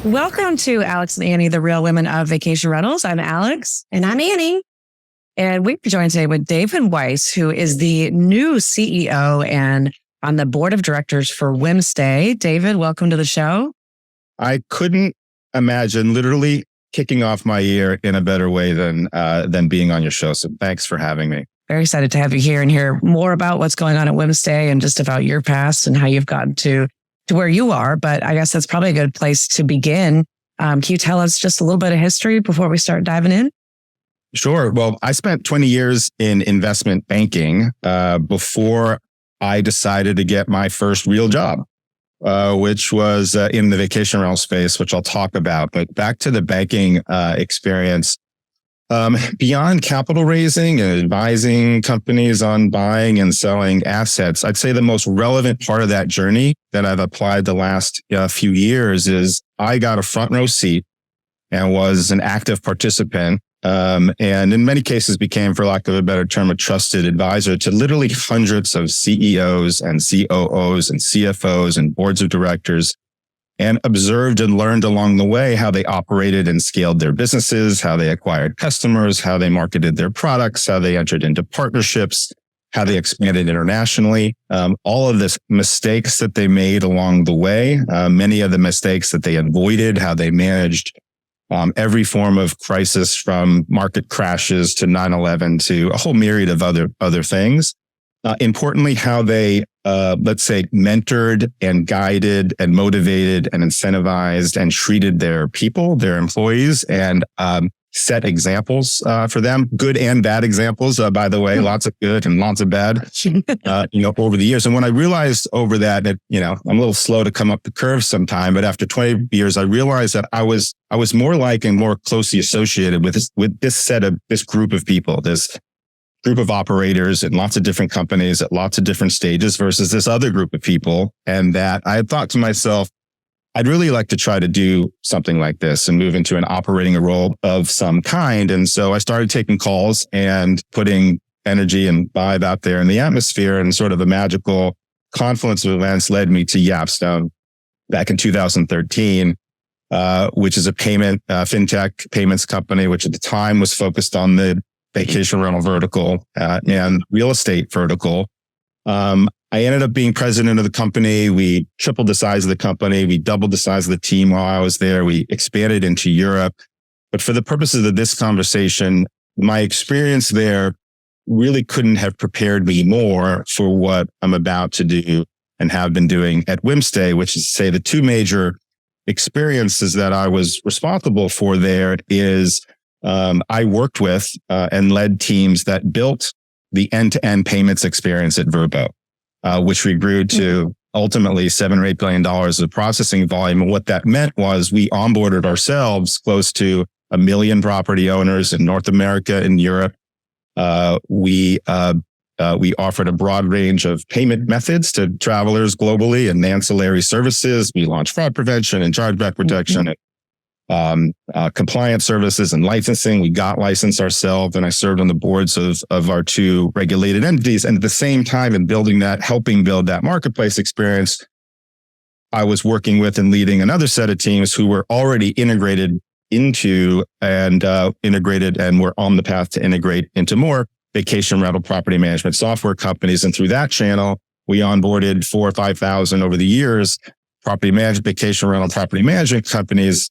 Welcome to Alex and Annie, the real women of vacation rentals. I'm Alex. And I'm Annie. And we're joined today with David Weiss, who is the new CEO and on the board of directors for Whimstay. David, welcome to the show. I couldn't imagine literally kicking off my year in a better way than being on your show. So thanks for having me. Very excited to have you here and hear more about what's going on at Whimstay and just about your past and how you've gotten to where you are. But I guess that's probably a good place to begin. Can you tell us just a little bit of history before we start diving in? Sure. Well, I spent 20 years in investment banking before I decided to get my first real job, which was in the vacation rental space, which I'll talk about. But back to the banking experience. Beyond capital raising and advising companies on buying and selling assets, I'd say the most relevant part of that journey that I've applied the last few years is I got a front row seat and was an active participant. And in many cases became, for lack of a better term, a trusted advisor to literally hundreds of CEOs and COOs and CFOs and boards of directors, and observed and learned along the way how they operated and scaled their businesses, how they acquired customers, how they marketed their products, how they entered into partnerships, how they expanded internationally. All of the mistakes that they made along the way, many of the mistakes that they avoided, how they managed every form of crisis from market crashes to 9/11 to a whole myriad of other things. Importantly, how they, let's say, mentored and guided and motivated and incentivized and treated their people, their employees, and set examples for them, good and bad examples, by the way, lots of good and lots of bad, over the years. And when I realized over that, I'm a little slow to come up the curve sometime, but after 20 years, I realized that I was more like and more closely associated with this group of people, this group of operators in lots of different companies at lots of different stages versus this other group of people. And that I had thought to myself, I'd really like to try to do something like this and move into an operating role of some kind. And so I started taking calls and putting energy and vibe out there in the atmosphere, and sort of a magical confluence of events led me to Yapstone back in 2013, which is a fintech payments company, which at the time was focused on the vacation rental vertical and real estate vertical. I ended up being president of the company. We tripled the size of the company. We doubled the size of the team while I was there. We expanded into Europe. But for the purposes of this conversation, my experience there really couldn't have prepared me more for what I'm about to do and have been doing at Whimstay, which is to say the two major experiences that I was responsible for there is I worked with and led teams that built the end-to-end payments experience at Vrbo, which we grew to ultimately $7 or $8 billion of processing volume. And what that meant was we onboarded ourselves close to 1 million property owners in North America and Europe. We offered a broad range of payment methods to travelers globally and ancillary services. We launched fraud prevention and chargeback protection, compliance services and licensing. We got licensed ourselves, and I served on the boards of our two regulated entities. And at the same time, in helping build that marketplace experience, I was working with and leading another set of teams who were already integrated into and were on the path to integrate into more vacation rental property management software companies. And through that channel, we onboarded 4,000 or 5,000 over the years, vacation rental property management companies,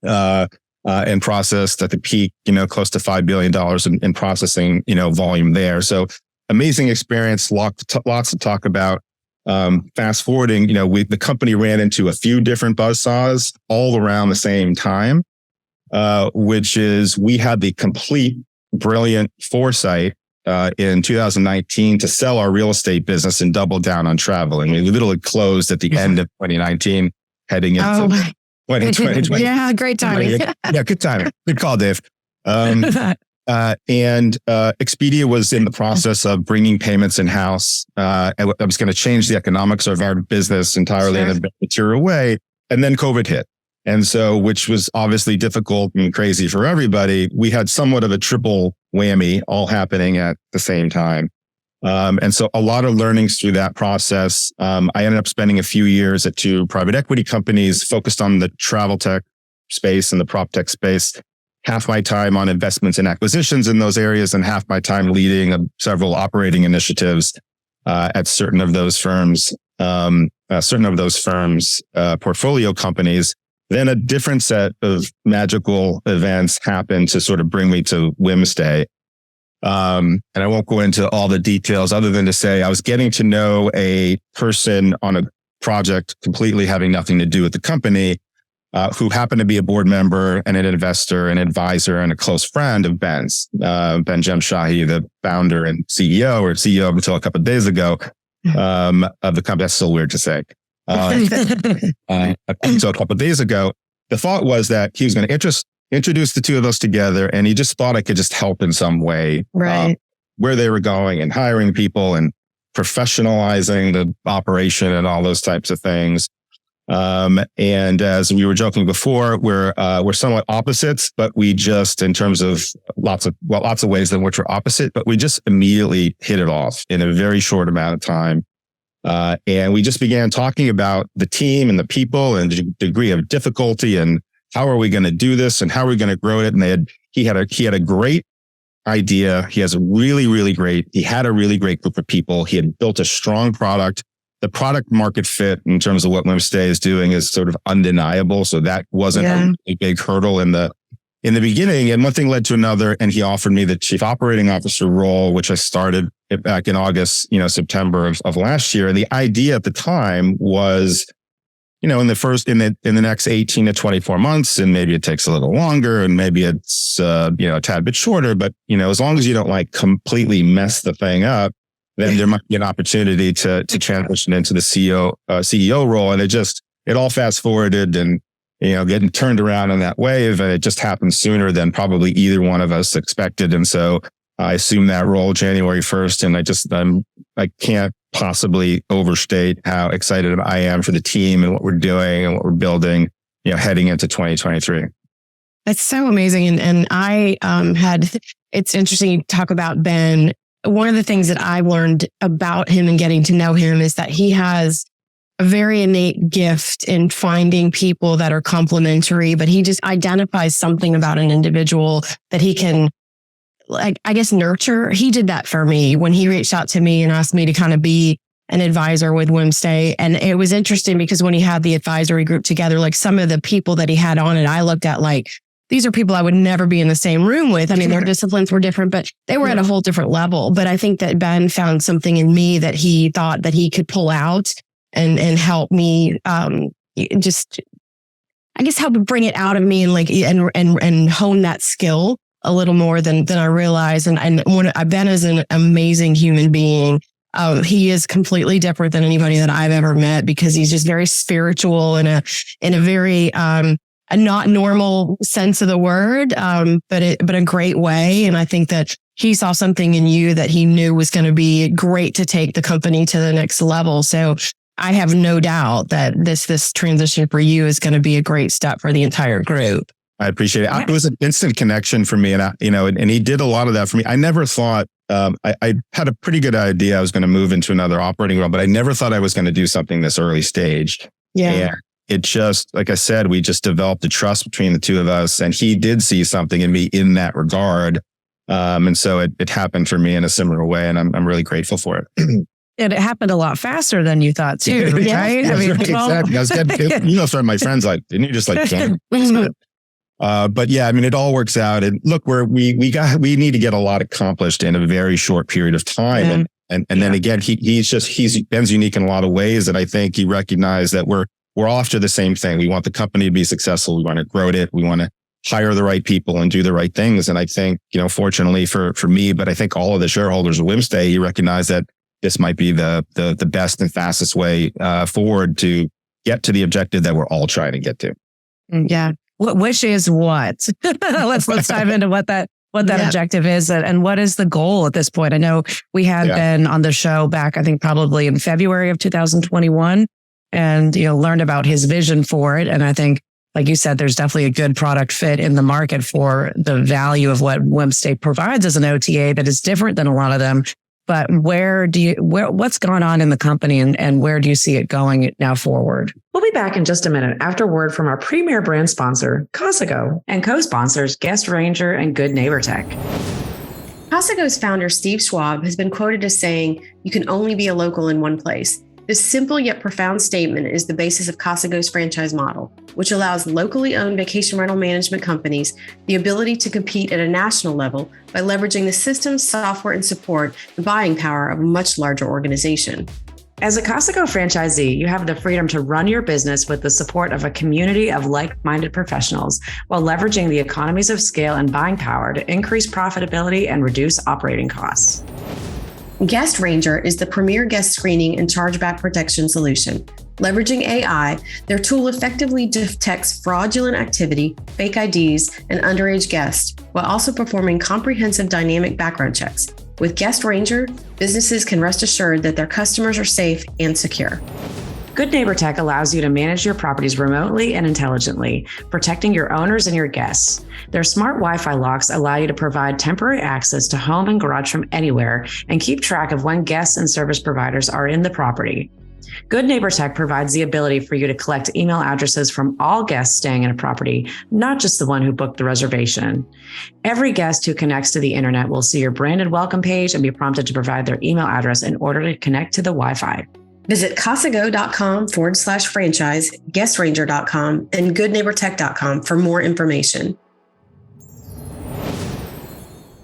and processed at the peak, close to $5 billion in processing, volume there. So amazing experience, lots to talk about. Fast forwarding, the company ran into a few different buzzsaws all around the same time, which is we had the complete brilliant foresight in 2019 to sell our real estate business and double down on travel. And we literally closed at the end of 2019, heading into 2020. Yeah, great timing. Yeah, good timing. Good call, Dave. And Expedia was in the process of bringing payments in-house. I was going to change the economics of our business entirely in a material way. And then COVID hit. And so, which was obviously difficult and crazy for everybody. We had somewhat of a triple whammy all happening at the same time. And so a lot of learnings through that process. I ended up spending a few years at 2 private equity companies focused on the travel tech space and the prop tech space. Half my time on investments and acquisitions in those areas, and half my time leading several operating initiatives at certain of those firms, portfolio companies. Then a different set of magical events happened to sort of bring me to Whimstay. And I won't go into all the details other than to say I was getting to know a person on a project completely having nothing to do with the company, who happened to be a board member and an investor, an advisor, and a close friend of Ben's, Ben Jamshahi, the founder and CEO, or CEO until a couple of days ago, of the company. That's still weird to say. So a couple of days ago, the thought was that he was going to introduce the two of us together, and he just thought I could just help in some way, right, where they were going and hiring people and professionalizing the operation and all those types of things. And as we were joking before, we're somewhat opposites, but we just, in terms of lots of ways in which we're opposite, but we just immediately hit it off in a very short amount of time. And we just began talking about the team and the people and the degree of difficulty and how are we going to do this and how are we going to grow it. And he had a great idea. He had a really great group of people. He had built a strong product. The product market fit in terms of what Whimstay is doing is sort of undeniable. So that wasn't a really big hurdle in the beginning. And one thing led to another. And he offered me the chief operating officer role, which I started back in August, September of last year. And the idea at the time was, in the next 18 to 24 months, and maybe it takes a little longer and maybe it's, a tad bit shorter, but, as long as you don't completely mess the thing up, then there might be an opportunity to transition into the CEO role. And it all fast forwarded and, getting turned around in that wave. And it just happened sooner than probably either one of us expected. And so I assumed that role January 1st. And I can't possibly overstate how excited I am for the team and what we're doing and what we're building, heading into 2023. That's so amazing. And I it's interesting to talk about Ben. One of the things that I learned about him and getting to know him is that he has a very innate gift in finding people that are complementary, but he just identifies something about an individual that he can, nurture. He did that for me when he reached out to me and asked me to kind of be an advisor with Whimstay. And it was interesting because when he had the advisory group together, some of the people that he had on it, I looked at these are people I would never be in the same room with. I mean, their disciplines were different, but they were at a whole different level. But I think that Ben found something in me that he thought that he could pull out and help me, help bring it out of me and hone that skill a little more than I realized. And Ben is an amazing human being. He is completely different than anybody that I've ever met because he's just very spiritual in a very, a not normal sense of the word, but a great way. And I think that he saw something in you that he knew was going to be great to take the company to the next level. So I have no doubt that this transition for you is going to be a great step for the entire group. I appreciate it. It was an instant connection for me. And and he did a lot of that for me. I never thought, I had a pretty good idea I was going to move into another operating role, but I never thought I was going to do something this early stage. Yeah. And it just, like I said, we just developed a trust between the two of us, and he did see something in me in that regard. And so it happened for me in a similar way, and I'm really grateful for it. And it happened a lot faster than you thought too, right? Yeah, exactly. I was getting, some of my friends didn't you just jump? But yeah, it all works out. And look, we need to get a lot accomplished in a very short period of time. Yeah. And then again, Ben's unique in a lot of ways. And I think he recognized that we're all after the same thing. We want the company to be successful. We want to grow it. We want to hire the right people and do the right things. And I think, fortunately for me, but I think all of the shareholders of Whimstay, he recognized that this might be the best and fastest way forward to get to the objective that we're all trying to get to. Yeah. Which is what? Let's dive into what that objective is and what is the goal at this point. I know we had been on the show back, I think probably in February of 2021 and, learned about his vision for it. And I think, like you said, there's definitely a good product fit in the market for the value of what Whimstay provides as an OTA that is different than a lot of them. but what's gone on in the company and where do you see it going now forward? We'll be back in just a minute after word from our premier brand sponsor, Costco, and co-sponsors Guest Ranger and Good Neighbor Tech. Costco's founder, Steve Schwab, has been quoted as saying, "You can only be a local in one place." This simple yet profound statement is the basis of Costco's franchise model, which allows locally owned vacation rental management companies the ability to compete at a national level by leveraging the systems, software, and support, the buying power of a much larger organization. As a Costco franchisee, you have the freedom to run your business with the support of a community of like-minded professionals while leveraging the economies of scale and buying power to increase profitability and reduce operating costs. Guest Ranger is the premier guest screening and chargeback protection solution. Leveraging AI, their tool effectively detects fraudulent activity, fake IDs, and underage guests, while also performing comprehensive dynamic background checks. With Guest Ranger, businesses can rest assured that their customers are safe and secure. Good Neighbor Tech allows you to manage your properties remotely and intelligently, protecting your owners and your guests. Their smart Wi-Fi locks allow you to provide temporary access to home and garage from anywhere and keep track of when guests and service providers are in the property. Good Neighbor Tech provides the ability for you to collect email addresses from all guests staying in a property, not just the one who booked the reservation. Every guest who connects to the internet will see your branded welcome page and be prompted to provide their email address in order to connect to the Wi-Fi. Visit Costco.com/franchise, GuestRanger.com, and GoodNeighborTech.com for more information.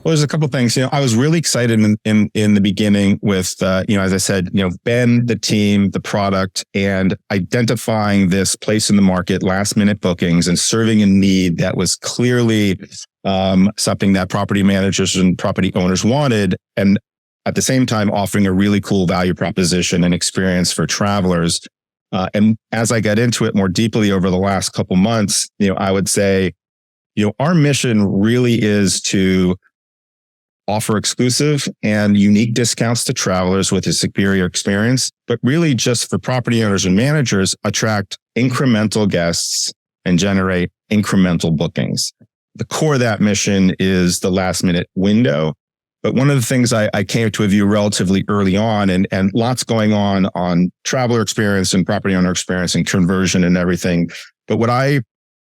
Well, there's a couple of things. I was really excited in the beginning with, as I said, Ben, the team, the product, and identifying this place in the market, last minute bookings, and serving a need that was clearly something that property managers and property owners wanted. And at the same time, offering a really cool value proposition and experience for travelers. And as I got into it more deeply over the last couple months, I would say, our mission really is to offer exclusive and unique discounts to travelers with a superior experience, but really just for property owners and managers, attract incremental guests and generate incremental bookings. The core of that mission is the last minute window. But one of the things I came to a view relatively early on, and lots going on traveler experience and property owner experience and conversion and everything. But what I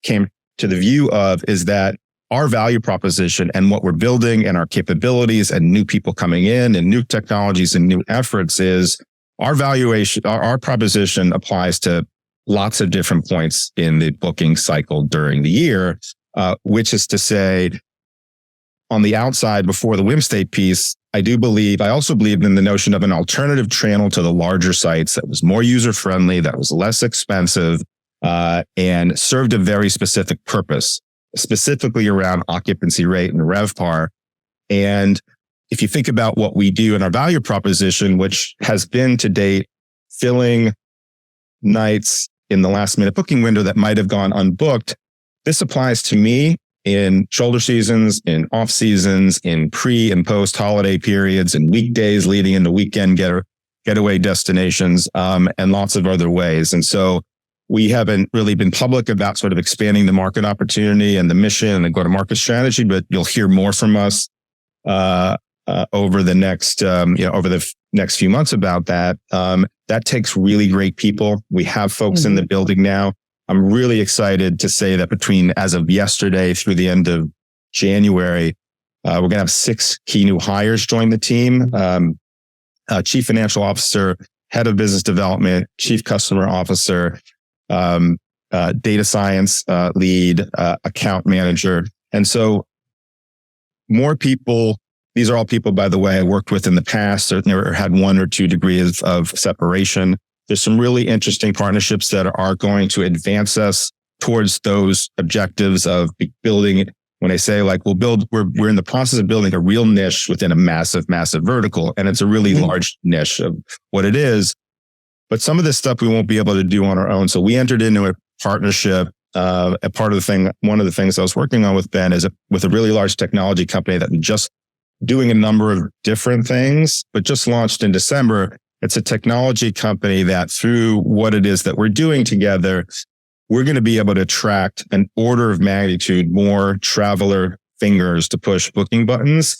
came to the view of is that our value proposition and what we're building and our capabilities and new people coming in and new technologies and new efforts is our valuation, our proposition applies to lots of different points in the booking cycle during the year, which is to say, on the outside, before the Whimstay piece, I also believe in the notion of an alternative channel to the larger sites that was more user-friendly, that was less expensive, and served a very specific purpose, specifically around occupancy rate and RevPAR. And if you think about what we do in our value proposition, which has been to date filling nights in the last minute booking window that might have gone unbooked, this applies to me in shoulder seasons, in off seasons, in pre and post holiday periods, and weekdays leading into weekend getaway destinations, and lots of other ways. And so we haven't really been public about sort of expanding the market opportunity and the mission and the go-to-market strategy, but you'll hear more from us over the next few months about that. That takes really great people. We have folks in the building now. I'm really excited to say that as of yesterday through the end of January, we're going to have 6 key new hires join the team. Chief Financial Officer, Head of Business Development, Chief Customer Officer, Data Science Lead, Account Manager. And so more people, these are all people, by the way, I worked with in the past or had 1 or 2 degrees of separation. There's some really interesting partnerships that are going to advance us towards those objectives of building. When I say we're in the process of building a real niche within a massive, massive vertical. And it's a really large niche of what it is. But some of this stuff we won't be able to do on our own. So we entered into a partnership. One of the things I was working on with Ben is with a really large technology company that just doing a number of different things, but just launched in December. It's a technology company that through what it is that we're doing together, we're going to be able to attract an order of magnitude more traveler fingers to push booking buttons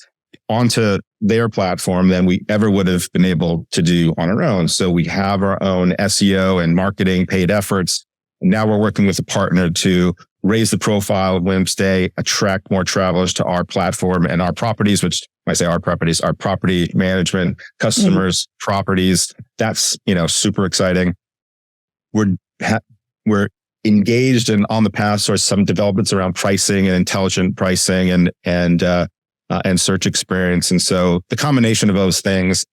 onto their platform than we ever would have been able to do on our own. So we have our own SEO and marketing paid efforts. Now we're working with a partner to raise the profile of Whimstay, attract more travelers to our platform and our properties, which when I say our properties, our property management, customers, properties. That's, super exciting. We're engaged and on the path towards some developments around pricing and intelligent pricing and search experience. And so the combination of those things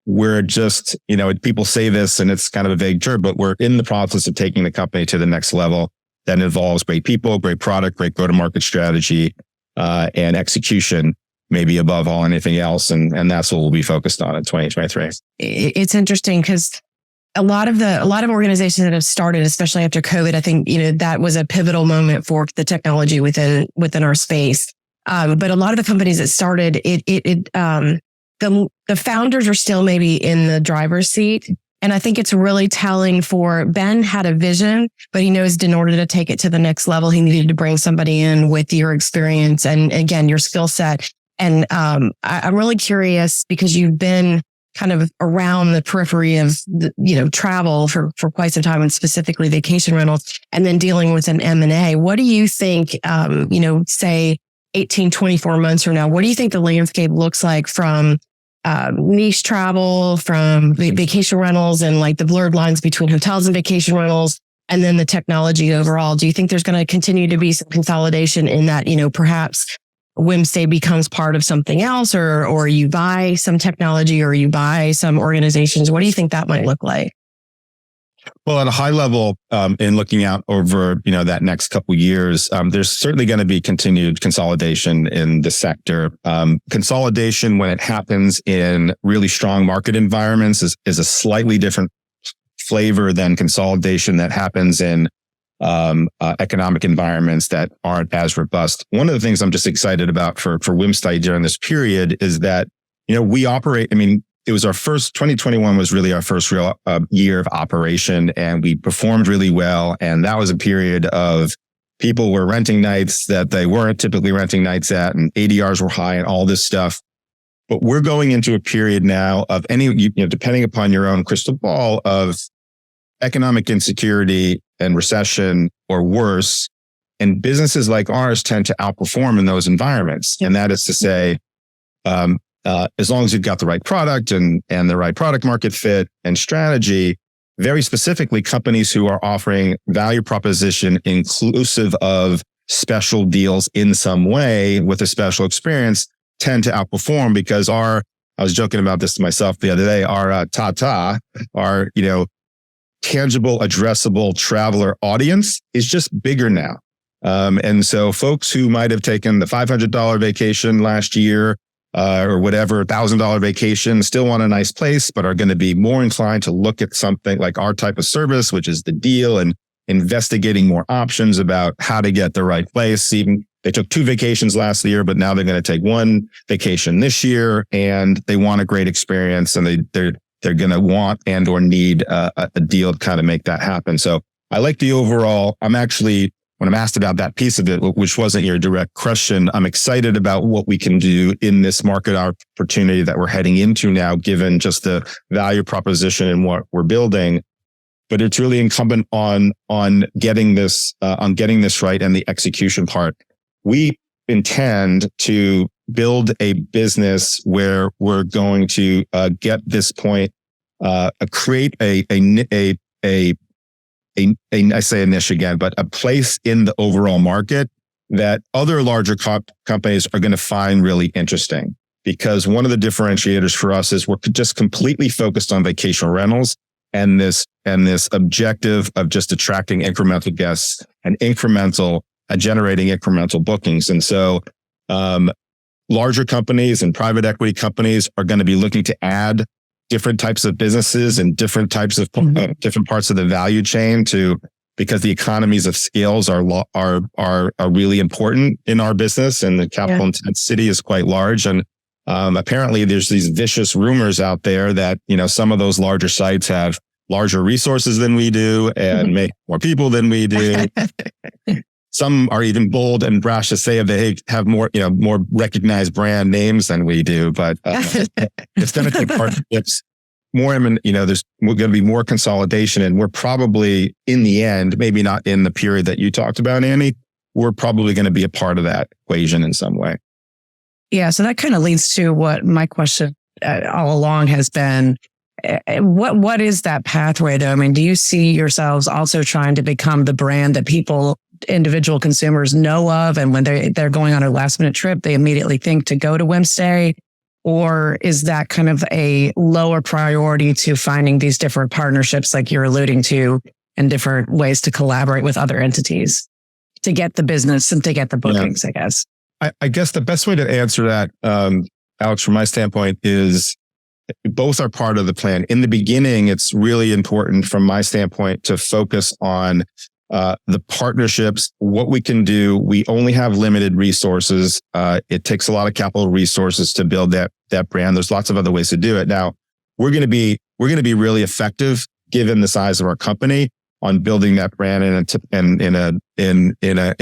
we're just, people say this and it's kind of a vague term, but we're in the process of taking the company to the next level that involves great people, great product, great go-to-market strategy, and execution, maybe above all anything else. And that's what we'll be focused on in 2023. It's interesting because a lot of organizations that have started, especially after COVID, I think, that was a pivotal moment for the technology within our space. But a lot of the companies that started, the founders are still maybe in the driver's seat. And I think it's really telling for Ben had a vision, but he knows in order to take it to the next level, he needed to bring somebody in with your experience and again, your skill set. And I'm really curious because you've been kind of around the periphery of travel for quite some time and specifically vacation rentals and then dealing with an M&A. What do you think, say 18, 24 months from now, what do you think the landscape looks like from niche travel, from vacation rentals and like the blurred lines between hotels and vacation rentals, and then the technology overall? Do you think there's going to continue to be some consolidation in that, perhaps Whimstay becomes part of something else or you buy some technology or you buy some organizations? What do you think that might look like? Well, at a high level, in looking out over, that next couple of years, there's certainly going to be continued consolidation in the sector. Consolidation, when it happens in really strong market environments, is a slightly different flavor than consolidation that happens in economic environments that aren't as robust. One of the things I'm just excited about for Whimstay during this period is that, we operate, 2021 was really our first real year of operation, and we performed really well. And that was a period of people were renting nights that they weren't typically renting nights at, and ADRs were high and all this stuff. But we're going into a period now of depending upon your own crystal ball, of economic insecurity and recession or worse. And businesses like ours tend to outperform in those environments. And that is to say, as long as you've got the right product and the right product market fit and strategy, very specifically companies who are offering value proposition inclusive of special deals in some way with a special experience tend to outperform because I was joking about this to myself the other day, our our tangible, addressable traveler audience is just bigger now. And so folks who might have taken the $500 vacation last year, or whatever, $1,000 vacation, still want a nice place, but are going to be more inclined to look at something like our type of service, which is the deal, and investigating more options about how to get the right place. Even they took 2 vacations last year, but now they're going to take 1 vacation this year, and they want a great experience, and they're going to want and or need a deal to kind of make that happen. So I like the overall. When I'm asked about that piece of it, which wasn't your direct question, I'm excited about what we can do in this market opportunity that we're heading into now, given just the value proposition and what we're building. But it's really incumbent on getting this right and the execution part. We intend to build a business where we're going to get this point, create I say a niche again, but a place in the overall market that other larger companies are going to find really interesting. Because one of the differentiators for us is we're just completely focused on vacation rentals and this objective of just attracting incremental guests and generating incremental bookings. And so, larger companies and private equity companies are going to be looking to add different types of businesses and different types of different parts of the value chain because the economies of scales are really important in our business, and the capital intensity is quite large. And apparently there's these vicious rumors out there that some of those larger sites have larger resources than we do and make more people than we do. some are even bold and brash to say they have more, more recognized brand names than we do. But it's going to take partnerships. More, there's going to be more consolidation, and we're probably in the end, maybe not in the period that you talked about, Annie, we're probably going to be a part of that equation in some way. Yeah. So that kind of leads to what my question all along has been. What is that pathway to? I mean, do you see yourselves also trying to become the brand that individual consumers know of, and when they're going on a last minute trip, they immediately think to go to Whimstay? Or is that kind of a lower priority to finding these different partnerships like you're alluding to, and different ways to collaborate with other entities to get the business and to get the bookings, I guess? I guess the best way to answer that, Alex, from my standpoint, is both are part of the plan. In the beginning, it's really important from my standpoint to focus on the partnerships, what we can do. We only have limited resources. It takes a lot of capital resources to build that brand. There's lots of other ways to do it. Now, we're going to be really effective, given the size of our company, on building that brand in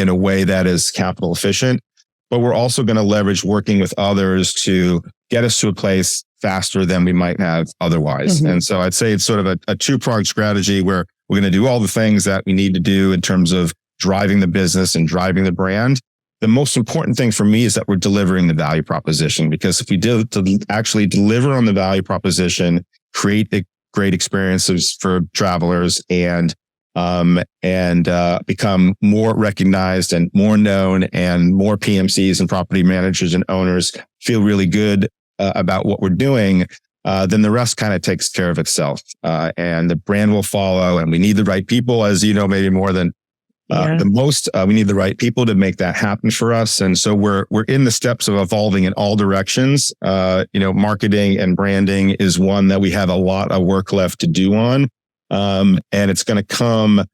a way that is capital efficient. But we're also going to leverage working with others to get us to a place faster than we might have otherwise. Mm-hmm. And so I'd say it's sort of a two-pronged strategy where we're going to do all the things that we need to do in terms of driving the business and driving the brand. The most important thing for me is that we're delivering the value proposition, because if we actually deliver on the value proposition, create great experiences for travelers, and become more recognized and more known, and more PMCs and property managers and owners feel really good about what we're doing, then the rest kind of takes care of itself. And the brand will follow, and we need the right people, as you know, maybe more than the most. We need the right people to make that happen for us. And so we're in the steps of evolving in all directions. Marketing and branding is one that we have a lot of work left to do on. And it's going to come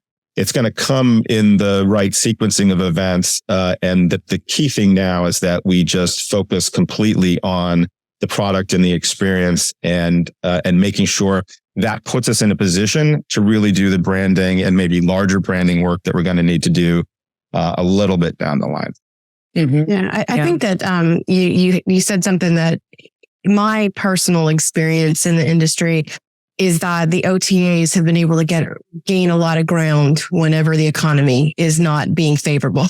in the right sequencing of events. And the key thing now is that we just focus completely on the product and the experience, and making sure that puts us in a position to really do the branding and maybe larger branding work that we're going to need to do a little bit down the line. Mm-hmm. Yeah, I think that you said something that my personal experience in the industry is that the OTAs have been able to gain a lot of ground whenever the economy is not being favorable.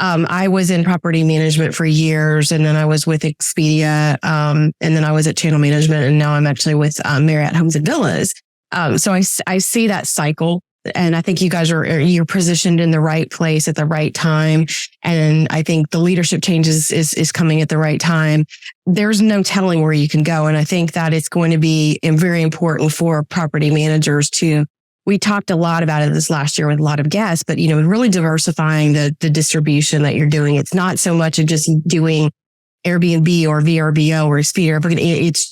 I was in property management for years, and then I was with Expedia, and then I was at Channel Management, and now I'm actually with Marriott Homes and Villas. So I see that cycle, and I think you guys you're positioned in the right place at the right time, and I think the leadership changes is coming at the right time. There's no telling where you can go, and I think that it's going to be very important for property managers to. We talked a lot about it this last year with a lot of guests, but, really diversifying the distribution that you're doing. It's not so much of just doing Airbnb or VRBO or Expedia.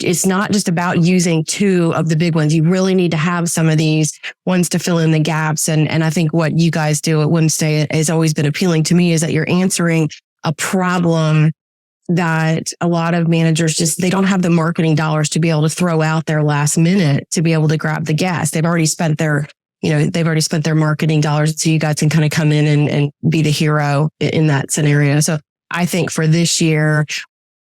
It's not just about using two of the big ones. You really need to have some of these ones to fill in the gaps. And I think what you guys do at Whimstay has always been appealing to me, is that you're answering a problem that a lot of managers they don't have the marketing dollars to be able to throw out there last minute to be able to grab the guests. They've already spent their marketing dollars. So you guys can kind of come in and be the hero in that scenario. So I think for this year,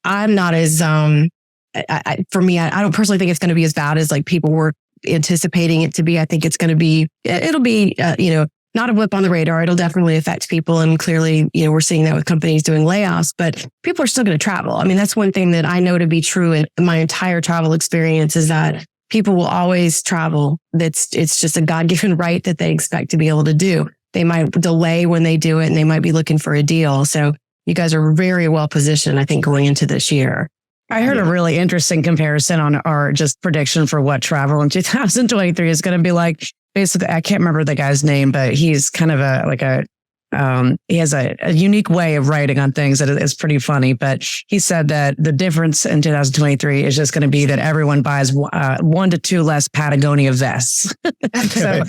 I'm not as, for me, I don't personally think it's going to be as bad as like people were anticipating it to be. I think it'll be, not a blip on the radar. It'll definitely affect people. And clearly, we're seeing that with companies doing layoffs, but people are still going to travel. I mean, that's one thing that I know to be true in my entire travel experience, is that people will always travel. It's just a God-given right that they expect to be able to do. They might delay when they do it, and they might be looking for a deal. So you guys are very well positioned, I think, going into this year. I heard a really interesting comparison on our just prediction for what travel in 2023 is going to be like. Basically, I can't remember the guy's name, but he's kind of he has a unique way of writing on things that is pretty funny. But he said that the difference in 2023 is just going to be that everyone buys 1 to 2 less Patagonia vests. So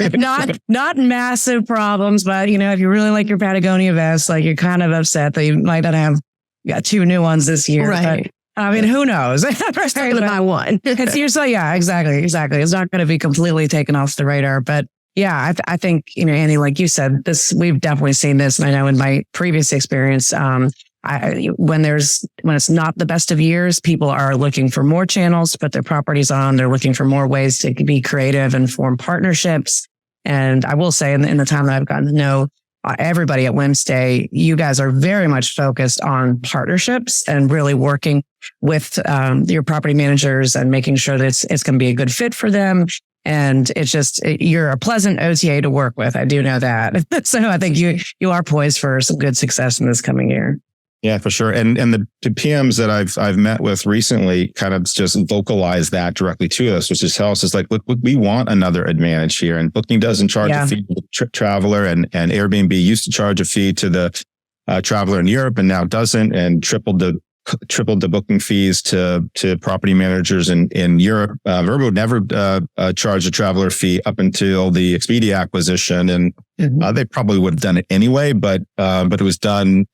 not massive problems, but if you really like your Patagonia vest, like you're kind of upset that you might not have got 2 new ones this year. Right. But, I mean, who knows? First to buy one. Yeah, exactly. It's not going to be completely taken off the radar. But Yeah, I think, Annie, like you said, we've definitely seen this. And I know in my previous experience, when it's not the best of years, people are looking for more channels to put their properties on. They're looking for more ways to be creative and form partnerships. And I will say in the time that I've gotten to know everybody at Whimstay, you guys are very much focused on partnerships and really working with your property managers and making sure that it's going to be a good fit for them. And you're a pleasant OTA to work with. I do know that. So I think you are poised for some good success in this coming year. Yeah, for sure. And the PMs that I've met with recently kind of just vocalize that directly to us, which is tell us, like, look, we want another advantage here. And Booking doesn't charge a fee to the traveler, and Airbnb used to charge a fee to the traveler in Europe and now doesn't, and tripled the booking fees to property managers in Europe. Vrbo never charged a traveler fee up until the Expedia acquisition, and they probably would have done it anyway, but it was done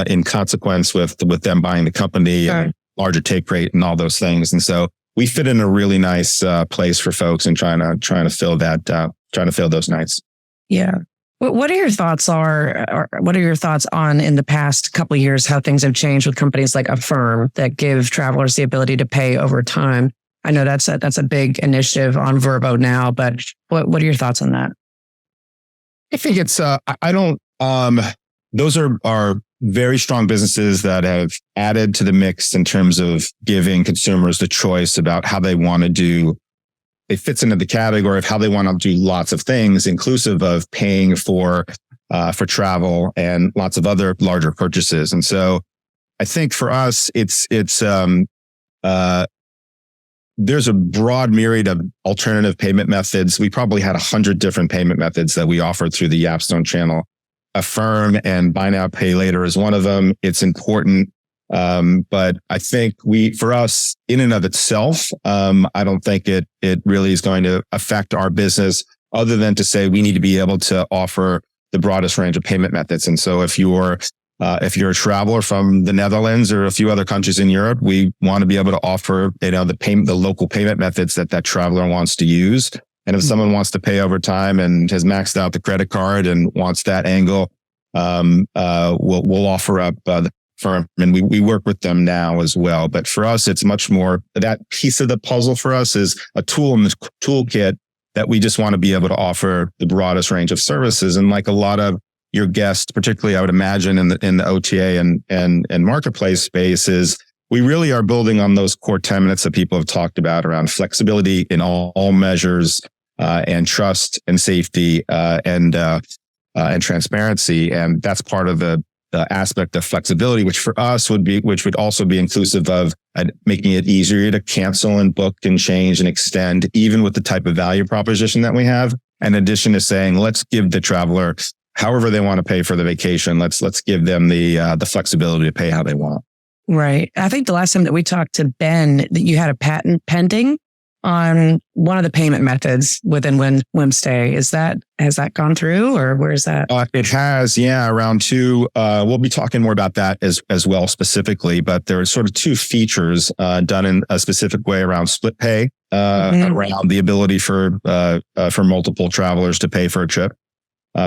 in consequence with them buying the company, and larger take rate and all those things. And so we fit in a really nice place for folks and trying to fill those nights. Yeah. What are your thoughts on in the past couple of years, how things have changed with companies like Affirm that give travelers the ability to pay over time? I know that's a big initiative on Vrbo now, but what are your thoughts on that? I think it's, those are very strong businesses that have added to the mix in terms of giving consumers the choice about how they want to do. It fits into the category of how they want to do lots of things, inclusive of paying for travel and lots of other larger purchases. And so I think for us, there's a broad myriad of alternative payment methods. We probably had 100 different payment methods that we offered through the Yapstone channel. Affirm and buy now, pay later is one of them. It's important. But I think for us in and of itself, I don't think it really is going to affect our business other than to say we need to be able to offer the broadest range of payment methods. And so if you're a traveler from the Netherlands or a few other countries in Europe, we want to be able to offer, the local payment methods that traveler wants to use. And if someone wants to pay over time and has maxed out the credit card and wants that angle, we'll offer up the firm, and we work with them now as well. But for us, it's much more that piece of the puzzle for us is a tool in the toolkit that we just want to be able to offer the broadest range of services. And like a lot of your guests, particularly I would imagine in the OTA and marketplace spaces, we really are building on those core tenets that people have talked about around flexibility in all measures, and trust and safety, and transparency. And that's part of the aspect of flexibility, which for us would also be inclusive of making it easier to cancel and book and change and extend, even with the type of value proposition that we have. In addition to saying, let's give the traveler however they want to pay for the vacation. Let's give them the flexibility to pay how they want. Right. I think the last time that we talked to Ben, that you had a patent pending on one of the payment methods within Whimstay. Has that gone through, or where is that? It has, yeah, around two. We'll be talking more about that as well specifically, but there are sort of two features done in a specific way around split pay, around the ability for multiple travelers to pay for a trip.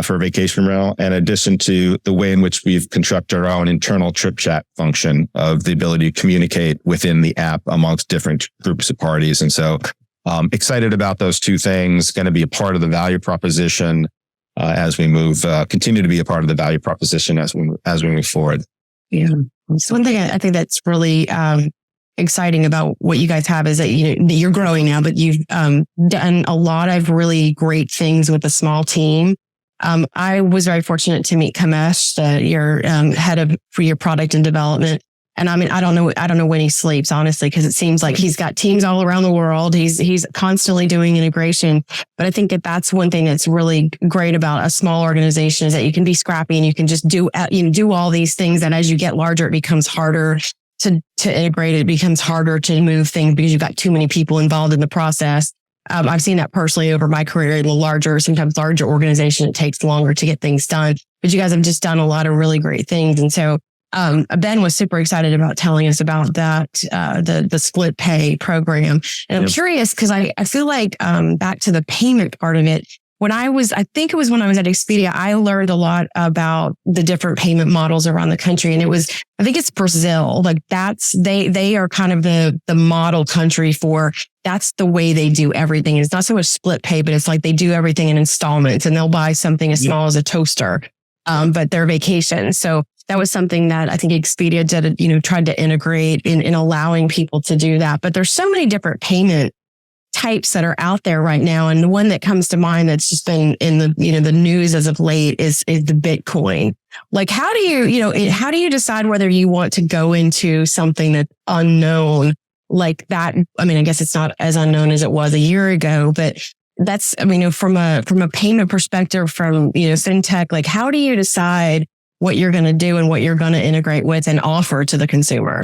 For a vacation rental, in addition to the way in which we've constructed our own internal trip chat function of the ability to communicate within the app amongst different groups of parties. And so excited about those two things, going to be a part of the value proposition as we continue to be a part of the value proposition as we move forward. Yeah. So one thing I think that's really exciting about what you guys have is that you're growing now, but you've done a lot of really great things with a small team. I was very fortunate to meet Kamesh, your head for your product and development. And I mean, I don't know when he sleeps, honestly, because it seems like he's got teams all around the world. He's constantly doing integration. But I think that's one thing that's really great about a small organization is that you can be scrappy and you can just do all these things. And as you get larger, it becomes harder to integrate. It becomes harder to move things because you've got too many people involved in the process. I've seen that personally over my career in sometimes larger organization. It takes longer to get things done, but you guys have just done a lot of really great things. And so, Ben was super excited about telling us about that, the split pay program. And I'm curious because I feel like, back to the payment part of it, I think it was when I was at Expedia, I learned a lot about the different payment models around the country. And I think it's Brazil. Like they are kind of the model country for, that's the way they do everything. It's not so much split pay, but it's like they do everything in installments, and they'll buy something as small as a toaster, but their vacation. So that was something that I think Expedia did, tried to integrate in allowing people to do that. But there's so many different payment types that are out there right now. And the one that comes to mind that's just been in the news as of late is the Bitcoin. Like, how do you decide whether you want to go into something that's unknown like that? I mean, I guess it's not as unknown as it was a year ago, but that's, from a payment perspective, from, fintech, like, how do you decide what you're going to do and what you're going to integrate with and offer to the consumer?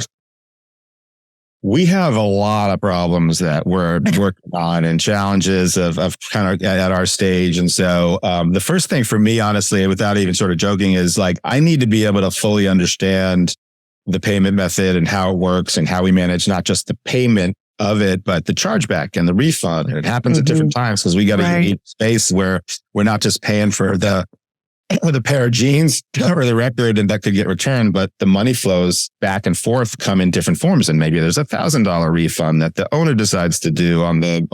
We have a lot of problems that we're working on and challenges of kind of at our stage. And so the first thing for me, honestly, without even sort of joking, is like, I need to be able to fully understand the payment method and how it works and how we manage not just the payment of it, but the chargeback and the refund. And it happens at different times because we got a unique space where we're not just paying for with a pair of jeans or the record and that could get returned, but the money flows back and forth come in different forms. And maybe there's $1,000 refund that the owner decides to do on the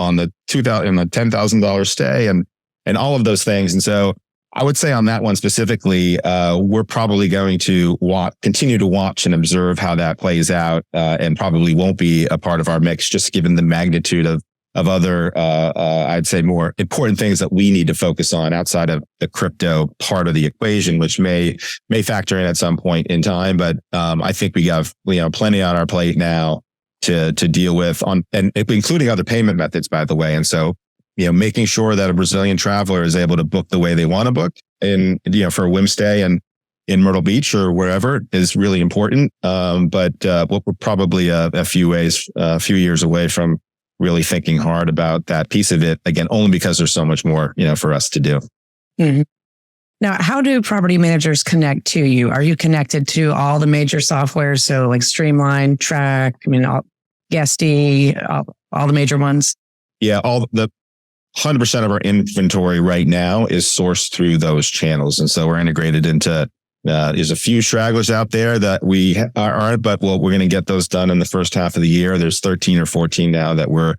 $10,000 stay and all of those things. And so I would say on that one specifically, we're probably going to continue to watch and observe how that plays out, and probably won't be a part of our mix, just given the magnitude of other, I'd say, more important things that we need to focus on outside of the crypto part of the equation, which may factor in at some point in time. But I think we have plenty on our plate now to deal with, and including other payment methods, by the way. And so, making sure that a Brazilian traveler is able to book the way they want to book for Whimstay and in Myrtle Beach or wherever is really important. But we're probably a few years away from really thinking hard about that piece of it, again, only because there's so much more, for us to do. Mm-hmm. Now, how do property managers connect to you? Are you connected to all the major softwares? So like Streamline, Track, Guesty, all the major ones? Yeah, all the 100% of our inventory right now is sourced through those channels. And so we're integrated into, there's a few stragglers out there that we aren't, but we're going to get those done in the first half of the year. There's 13 or 14 now that we're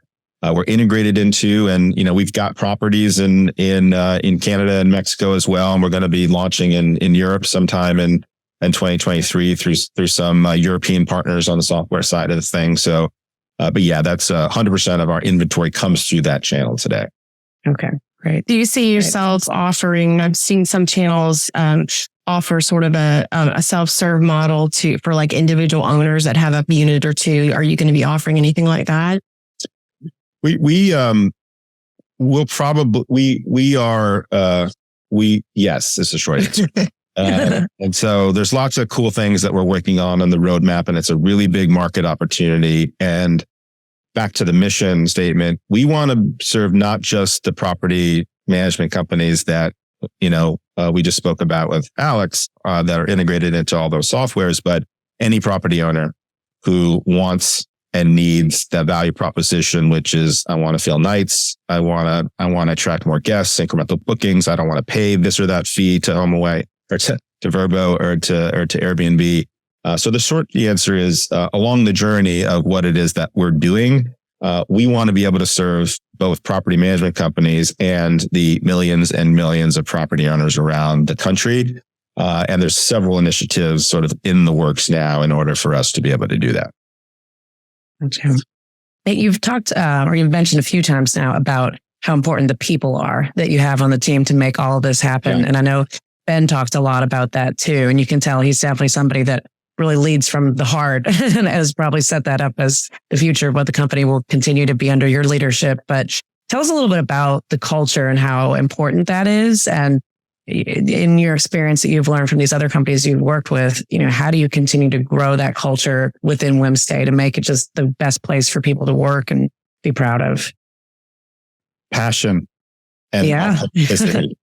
integrated into, and we've got properties in Canada and Mexico as well, and we're going to be launching in Europe sometime in 2023 through some European partners on the software side of the thing. So, but yeah, that's 100% of our inventory comes through that channel today. Okay, great. Do you see yourselves offering? I've seen some channels offer sort of a self-serve model for like individual owners that have a unit or two. Are you going to be offering anything like that? Yes, is the short answer. And so there's lots of cool things that we're working on the roadmap, and it's a really big market opportunity. And back to the mission statement, we want to serve not just the property management companies that, we just spoke about with Alex, that are integrated into all those softwares, but any property owner who wants and needs that value proposition, which is, I want to fill nights. I want to attract more guests, incremental bookings. I don't want to pay this or that fee to HomeAway or to Vrbo or to Airbnb. So the short answer is, along the journey of what it is that we're doing, we want to be able to serve both property management companies and the millions and millions of property owners around the country. And there's several initiatives sort of in the works now in order for us to be able to do that. Okay. You've talked, or you've mentioned a few times now about how important the people are that you have on the team to make all of this happen. Yeah. And I know Ben talked a lot about that too. And you can tell he's definitely somebody that really leads from the heart and has probably set that up as the future of what the company will continue to be under your leadership. But tell us a little bit about the culture and how important that is. And in your experience that you've learned from these other companies you've worked with, how do you continue to grow that culture within Whimstay to make it just the best place for people to work and be proud of? Passion and authenticity.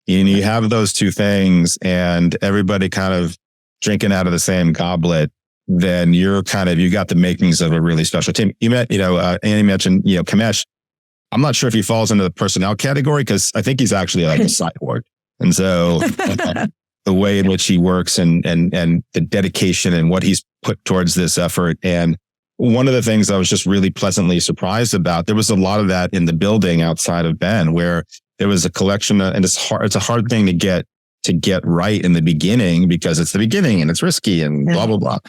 You have those two things and everybody kind of drinking out of the same goblet, then you got the makings of a really special team. You met, Annie mentioned, Kamesh. I'm not sure if he falls into the personnel category because I think he's actually like a cyborg. And so the way in which he works and the dedication and what he's put towards this effort. And one of the things I was just really pleasantly surprised about, there was a lot of that in the building outside of Ben, where there was a collection of, and it's a hard thing to get right in the beginning because it's the beginning and it's risky and blah, blah, blah.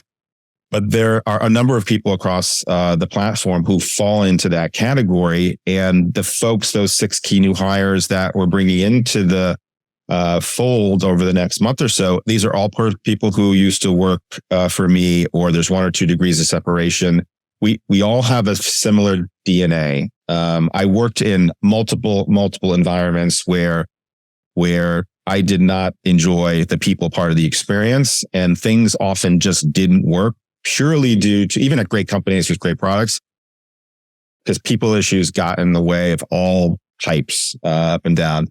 But there are a number of people across the platform who fall into that category. And the folks, those 6 key new hires that we're bringing into the fold over the next month or so, these are all people who used to work for me, or there's 1 or 2 degrees of separation. We all have a similar DNA. I worked in multiple environments where I did not enjoy the people part of the experience, and things often just didn't work purely due to, even at great companies with great products, because people issues got in the way of all types up and down.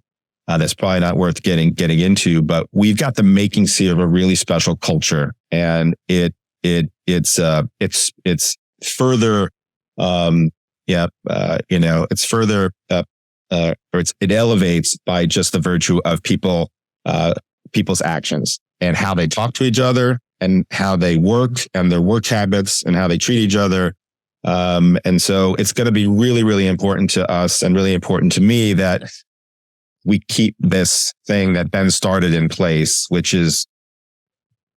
That's probably not worth getting into, but we've got the makings here of a really special culture, and it's further, it's further it elevates by just the virtue of people's actions and how they talk to each other and how they work and their work habits and how they treat each other. And so it's going to be really, really important to us and really important to me that we keep this thing that Ben started in place, which is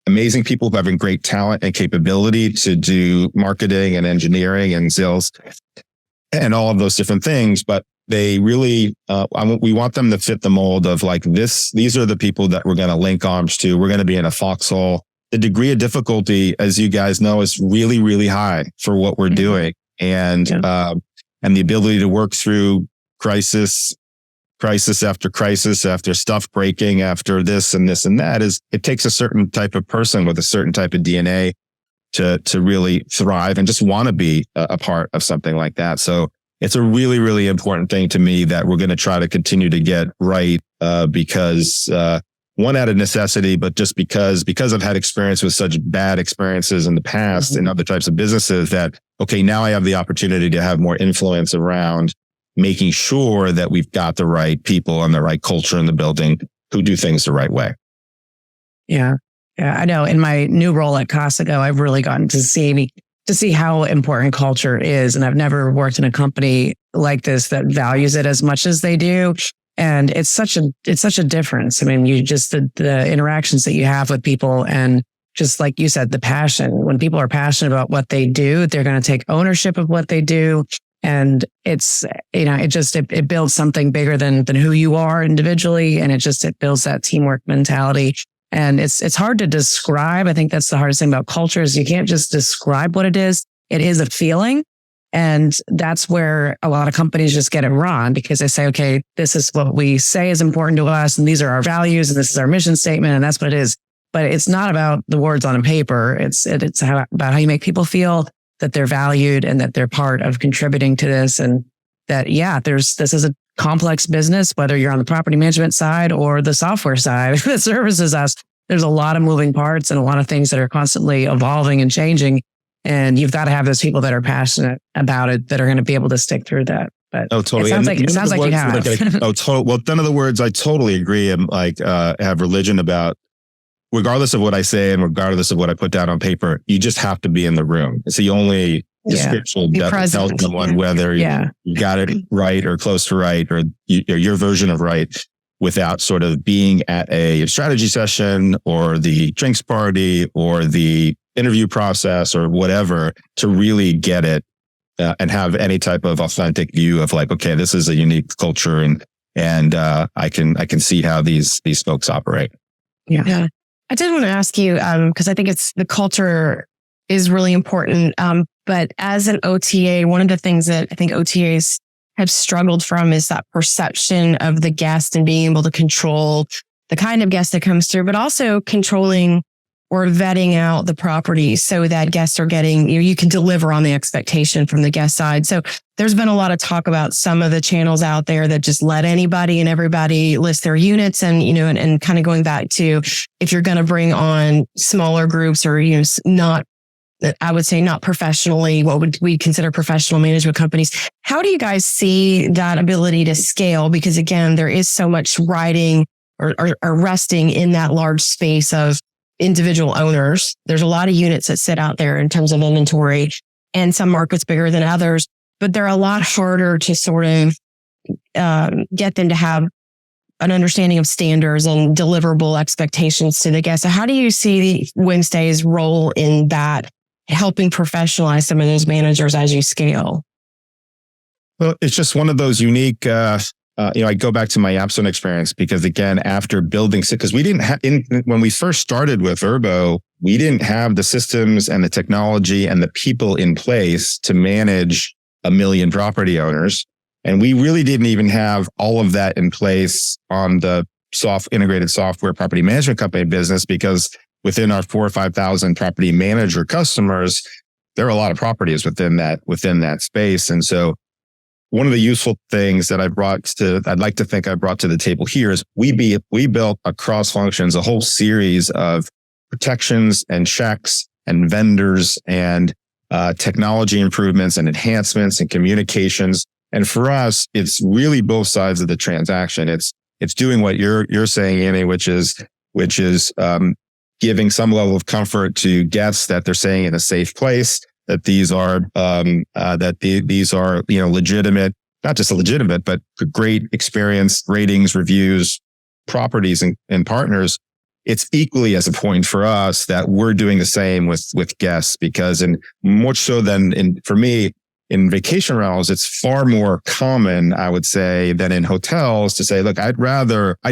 amazing people who have great talent and capability to do marketing and engineering and sales and all of those different things. But they really, we want them to fit the mold of like this. These are the people that we're going to link arms to. We're going to be in a foxhole. The degree of difficulty, as you guys know, is really, really high for what we're doing. And the ability to work through crisis after crisis, after stuff breaking, after this and this and that, it takes a certain type of person with a certain type of DNA to really thrive and just want to be a part of something like that. So it's a really, really important thing to me that we're going to try to continue to get right, because one, out of necessity, but just because I've had experience with such bad experiences in the past in other types of businesses that, okay, now I have the opportunity to have more influence around making sure that we've got the right people and the right culture in the building who do things the right way. Yeah. I know in my new role at Costco, I've really gotten to see how important culture is. And I've never worked in a company like this that values it as much as they do. And it's such a difference. I mean, you just, the interactions that you have with people, and just like you said, the passion. When people are passionate about what they do, they're going to take ownership of what they do. And it's, it builds something bigger than who you are individually. And it builds that teamwork mentality. And it's hard to describe. I think that's the hardest thing about culture is you can't just describe what it is. It is a feeling. And that's where a lot of companies just get it wrong, because they say, okay, this is what we say is important to us, and these are our values, and this is our mission statement, and that's what it is. But it's not about the words on a paper. It's about how you make people feel that they're valued and that they're part of contributing to this. And that, this is a complex business, whether you're on the property management side or the software side that services us. There's a lot of moving parts and a lot of things that are constantly evolving and changing. And you've got to have those people that are passionate about it that are going to be able to stick through that. But totally. It sounds like you have. Well, none of the words I totally agree and have religion about. Regardless of what I say and regardless of what I put down on paper, you just have to be in the room. It's the only description that tells someone whether you got it right or close to right or your version of right, without sort of being at a strategy session or the drinks party or the interview process or whatever to really get it and have any type of authentic view of like, okay, this is a unique culture and I can see how these folks operate. Yeah. I did want to ask you, because I think the culture is really important. But as an OTA, one of the things that I think OTAs have struggled from is that perception of the guest and being able to control the kind of guest that comes through, but also controlling or vetting out the property so that guests are getting, you can deliver on the expectation from the guest side. So there's been a lot of talk about some of the channels out there that just let anybody and everybody list their units and, and kind of going back to if you're going to bring on smaller groups or, not I would say not professionally, what would we consider professional management companies. How do you guys see that ability to scale? Because again, there is so much riding or resting in that large space of individual owners. There's a lot of units that sit out there in terms of inventory, and some markets bigger than others, but they're a lot harder to sort of get them to have an understanding of standards and deliverable expectations to the guests. So how do you see Whimstay's role in that, helping professionalize some of those managers as you scale? Well, it's just one of those unique, I go back to my Yapstone experience because again, after building, because we didn't have, when we first started with Urbo, we didn't have the systems and the technology and the people in place to manage 1 million property owners. And we really didn't even have all of that in place on the integrated software property management company business, because within our 4,000 or 5,000 property manager customers, there are a lot of properties within that space. And so one of the useful things that I'd like to think I brought to the table here is we built across functions a whole series of protections and checks and vendors and technology improvements and enhancements and communications. And for us, it's really both sides of the transaction. It's doing what you're saying, Annie, which is giving some level of comfort to guests that they're staying in a safe place, that these are legitimate, not just legitimate, but great experience, ratings, reviews, properties, and partners. It's equally as important for us that we're doing the same with guests, because, and much so than for me, in vacation rentals, it's far more common, I would say, than in hotels to say, look, I'd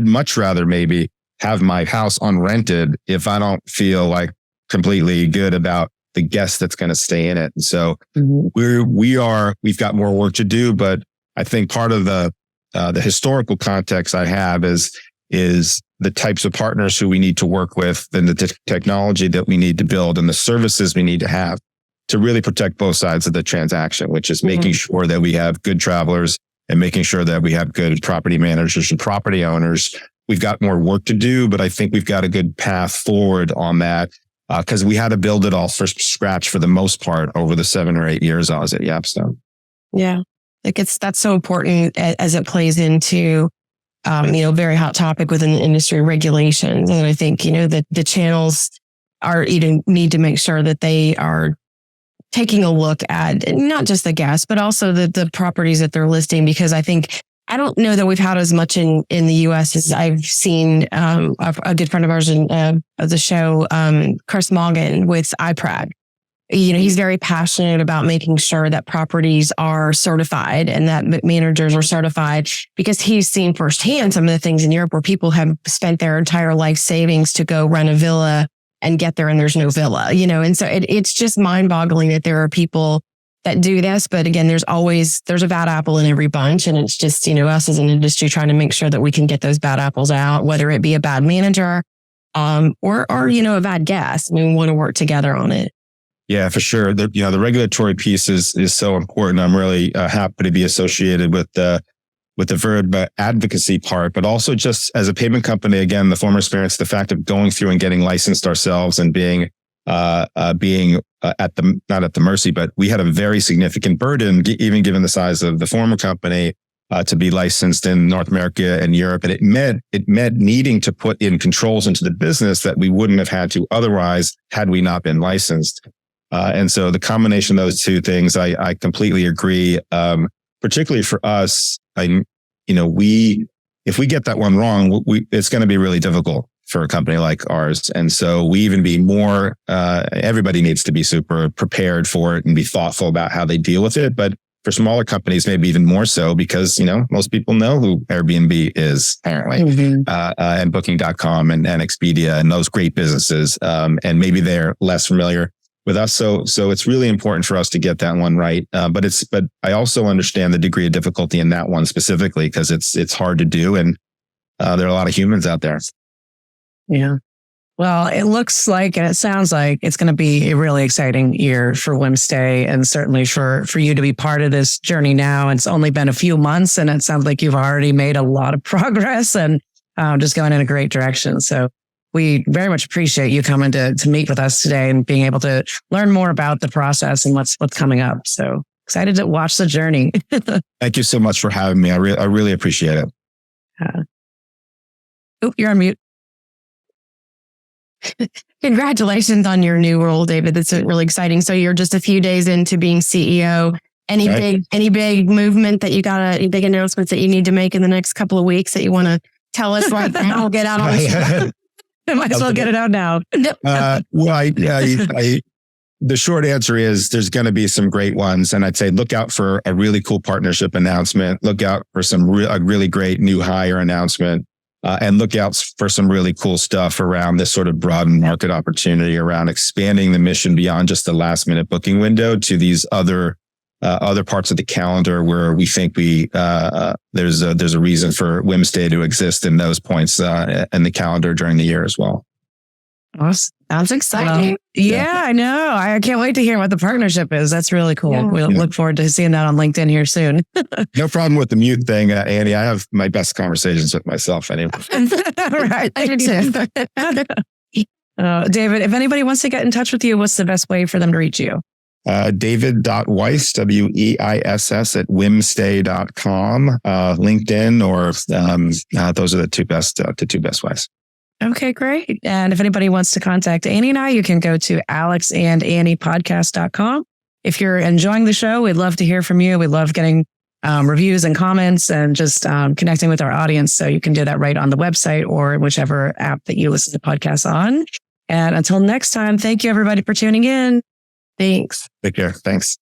much rather maybe have my house unrented if I don't feel like completely good about the guest that's going to stay in it. And so we've got more work to do, but I think part of the historical context I have is the types of partners who we need to work with, and the technology that we need to build and the services we need to have to really protect both sides of the transaction, which is making sure that we have good travelers and making sure that we have good property managers and property owners. We've got more work to do, but I think we've got a good path forward on that, because we had to build it all from scratch for the most part over the 7 or 8 years I was at Yapstone. Yeah. That's so important as it plays into, very hot topic within the industry, regulations. And I think, that the channels need to make sure that they are taking a look at not just the guests, but also the properties that they're listing, because I don't know that we've had as much in the US as I've seen. A good friend of ours of the show, Chris Morgan with iPrag. He's very passionate about making sure that properties are certified and that managers are certified, because he's seen firsthand some of the things in Europe where people have spent their entire life savings to go rent a villa and get there and there's no villa, and so it's just mind boggling that there are people that do this. But again, there's a bad apple in every bunch. And it's just, us as an industry trying to make sure that we can get those bad apples out, whether it be a bad manager, or a bad guest. We want to work together on it. Yeah, for sure. The regulatory piece is so important. I'm really happy to be associated with the verb advocacy part, but also just as a payment company, again, the former experience, the fact of going through and getting licensed ourselves and being not at the mercy, but we had a very significant burden, even given the size of the former company, to be licensed in North America and Europe. And it meant needing to put in controls into the business that we wouldn't have had to otherwise had we not been licensed. And so the combination of those two things, I completely agree. Particularly for us, if we get that one wrong, it's going to be really difficult for a company like ours. And so we even be more, everybody needs to be super prepared for it and be thoughtful about how they deal with it. But for smaller companies, maybe even more so, because, most people know who Airbnb is apparently, and Booking.com and Expedia and those great businesses. And maybe they're less familiar with us. So it's really important for us to get that one right. But I also understand the degree of difficulty in that one specifically, because it's hard to do. And there are a lot of humans out there. Yeah. Well, it looks like, and it sounds like it's going to be a really exciting year for Whimstay, and certainly for you to be part of this journey now. It's only been a few months, and it sounds like you've already made a lot of progress and just going in a great direction. So we very much appreciate you coming to meet with us today and being able to learn more about the process and what's coming up. So excited to watch the journey. Thank you so much for having me. I really appreciate it. You're on mute. Congratulations on your new role, David. That's really exciting. So you're just a few days into being CEO. Any big movement that any big announcements that you need to make in the next couple of weeks that you want to tell us right now? We'll get out on the I might as well get it out now. The short answer is there's going to be some great ones. And I'd say look out for a really cool partnership announcement. Look out for a really great new hire announcement. And look out for some really cool stuff around this sort of broadened market opportunity around expanding the mission beyond just the last minute booking window to these other parts of the calendar where we think there's a reason for Whimstay to exist in those points in the calendar during the year as well. Awesome. Sounds exciting. I know. I can't wait to hear what the partnership is. That's really cool. Yeah. We'll look forward to seeing that on LinkedIn here soon. No problem with the mute thing, Annie. I have my best conversations with myself anyway. Right. I do too. David, if anybody wants to get in touch with you, what's the best way for them to reach you? David.Weiss, Weiss at whimstay.com, LinkedIn, or those are the two best ways. Okay, great. And if anybody wants to contact Annie and I, you can go to alexandanniepodcast.com. If you're enjoying the show, we'd love to hear from you. We love getting reviews and comments and just connecting with our audience. So you can do that right on the website or whichever app that you listen to podcasts on. And until next time, thank you everybody for tuning in. Thanks. Take care. Thanks.